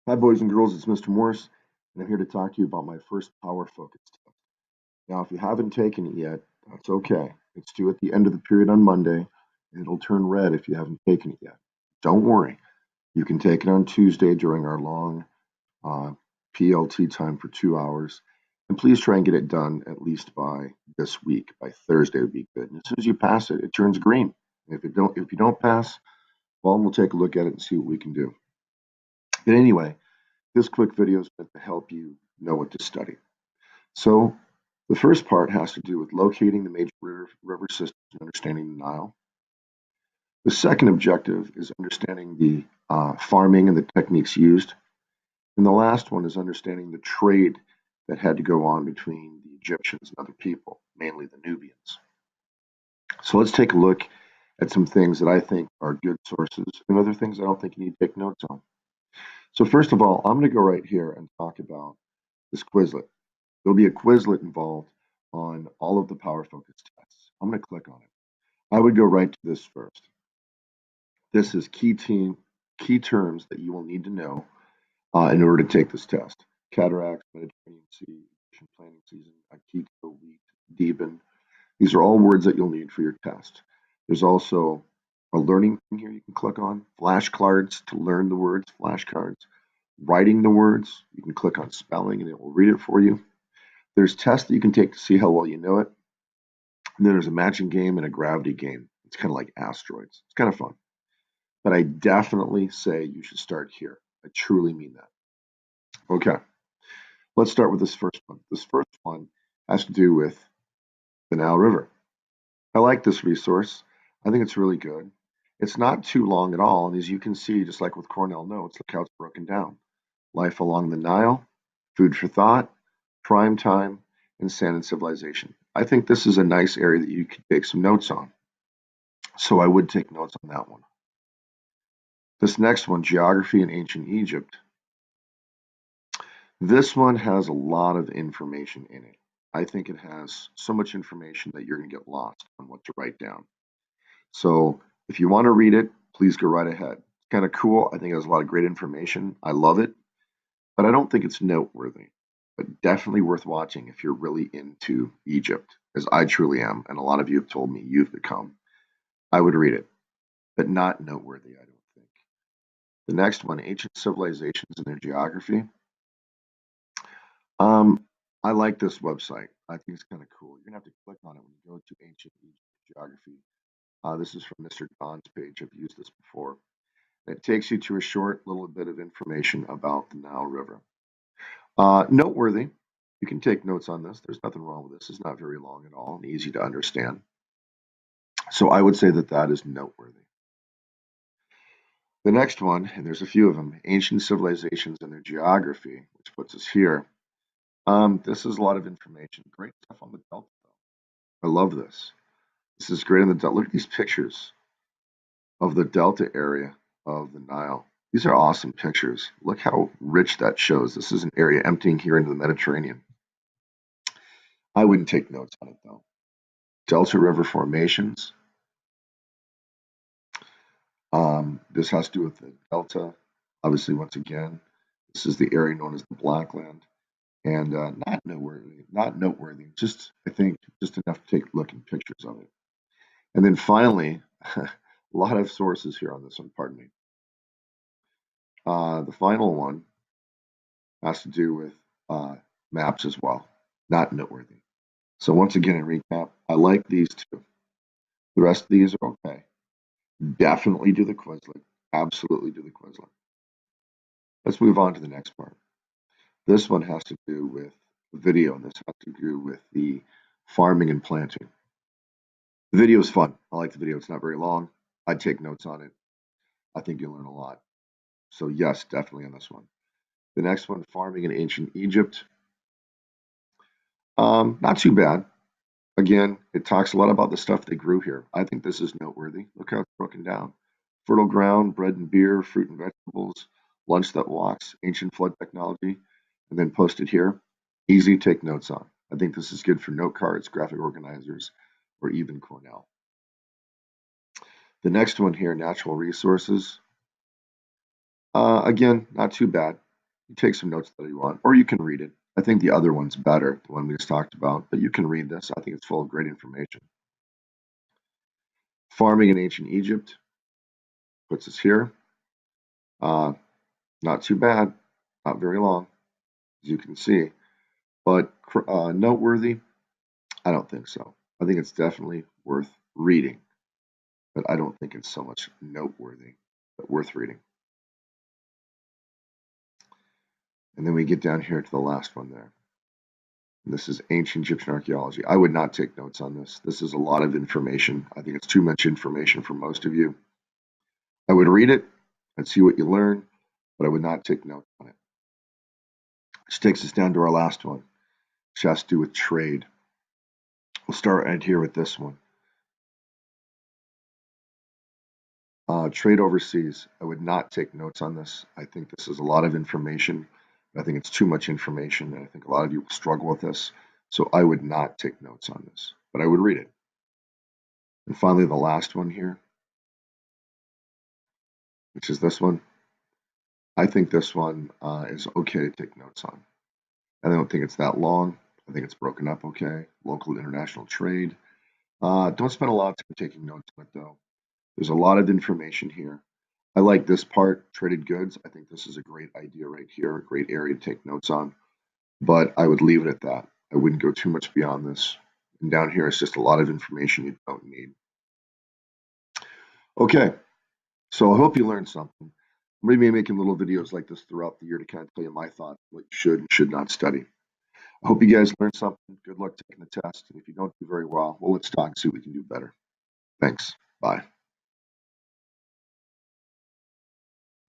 Hi, boys and girls, it's Mr. Morris, and I'm here to talk to you about my first Power Focus test. Now, if you haven't taken it yet, that's okay. It's due at the end of the period on Monday, and it'll turn red if you haven't taken it yet. Don't worry, you can take it on Tuesday during our long uh, PLT time for 2 hours, and please try and get it done at least by this week. By Thursday would be good. And as soon as you pass it, it turns green. If you don't pass, well, we'll take a look at it and see what we can do. But anyway, this quick video is meant to help you know what to study. So the first part has to do with locating the major river systems and understanding the Nile. The second objective is understanding the farming and the techniques used. And the last one is understanding the trade that had to go on between the Egyptians and other people, mainly the Nubians. So let's take a look at some things that I think are good sources and other things I don't think you need to take notes on. So first of all, I'm going to go right here and talk about this Quizlet. There'll be a Quizlet involved on all of the Power Focus tests. I'm going to click on it. I would go right to this first. This is key terms that you will need to know in order to take this test. Cataracts, Mediterranean Sea, Egyptian planting season, Akito, wheat, Deben. These are all words that you'll need for your test. There's also a learning thing here you can click on, flashcards to learn the words, flashcards. Writing the words, you can click on spelling and it will read it for you. There's tests that you can take to see how well you know it. And then there's a matching game and a gravity game. It's kind of like asteroids. It's kind of fun. But I definitely say you should start here. I truly mean that. Okay, let's start with this first one. This first one has to do with the Nile River. I like this resource. I think it's really good. It's not too long at all. And as you can see, just like with Cornell Notes, look how it's broken down. Life along the Nile, food for thought, prime time, and sand and civilization. I think this is a nice area that you could take some notes on. So I would take notes on that one. This next one, geography in ancient Egypt. This one has a lot of information in it. I think it has so much information that you're going to get lost on what to write down. So if you want to read it, please go right ahead. It's kind of cool. I think it has a lot of great information. I love it, but I don't think it's noteworthy. But definitely worth watching if you're really into Egypt, as I truly am, and a lot of you have told me you've become. I would read it, but not noteworthy, I don't think. The next one, ancient civilizations and their geography. Um, I like this website. I think it's kind of cool. You're gonna have to click on it when you go to ancient Egypt geography. This is from Mr. Don's page. I've used this before. It takes you to a short little bit of information about the Nile River. Noteworthy. You can take notes on this. There's nothing wrong with this. It's not very long at all and easy to understand. So I would say that that is noteworthy. The next one, and there's a few of them, ancient civilizations and their geography, which puts us here. This is a lot of information. Great stuff on the Delta, though. I love this. This is great on the Delta. Look at these pictures of the Delta area of the Nile. These are awesome pictures. Look how rich that shows. This is an area emptying here into the Mediterranean. I wouldn't take notes on it, though. Delta River formations. This has to do with the Delta. Obviously, once again, this is the area known as the Blackland. And not noteworthy. Just I think just enough to take looking pictures of it. And then finally, a lot of sources here on this one. Pardon me. The final one has to do with maps as well. Not noteworthy. So once again, in recap, I like these two. The rest of these are okay. Definitely do the Quizlet. Absolutely do the Quizlet. Let's move on to the next part. This one has to do with video, and this has to do with the farming and planting. The video is fun. I like the video. It's not very long. I'd take notes on it. I think you'll learn a lot. So yes, definitely on this one. The next one, farming in ancient Egypt. Not too bad. Again, it talks a lot about the stuff they grew here. I think this is noteworthy. Look how it's broken down. Fertile ground, bread and beer, fruit and vegetables, lunch that walks, ancient flood technology, and then posted here. Easy to take notes on. I think this is good for note cards, graphic organizers, or even Cornell. The next one here, natural resources. Again, not too bad. You take some notes that you want, or you can read it. I think the other one's better, the one we just talked about, but you can read this. I think it's full of great information. Farming in ancient Egypt puts us here. Not too bad, not very long, as you can see, but noteworthy, I don't think so. I think it's definitely worth reading, but I don't think it's so much noteworthy, but worth reading. And then we get down here to the last one there. And this is ancient Egyptian archaeology. I would not take notes on this. This is a lot of information. I think it's too much information for most of you. I would read it and see what you learn, but I would not take notes on it. Which takes us down to our last one, which has to do with trade. We'll start right here with this one. Trade overseas. I would not take notes on this. I think this is a lot of information. I think it's too much information, and I think a lot of you will struggle with this. So I would not take notes on this, but I would read it. And finally, the last one here, which is this one. I think this one is okay to take notes on. I don't think it's that long. I think it's broken up okay. Local international trade. Don't spend a lot of time taking notes on it, though. There's a lot of information here. I like this part, traded goods. I think this is a great idea right here, a great area to take notes on, but I would leave it at that. I wouldn't go too much beyond this. And down here is just a lot of information you don't need. Okay, so I hope you learned something. I'm going to be making little videos like this throughout the year to kind of tell you my thoughts, what you should and should not study. I hope you guys learned something. Good luck taking the test. And if you don't do very well, let's talk and see what we can do better. Thanks. Bye.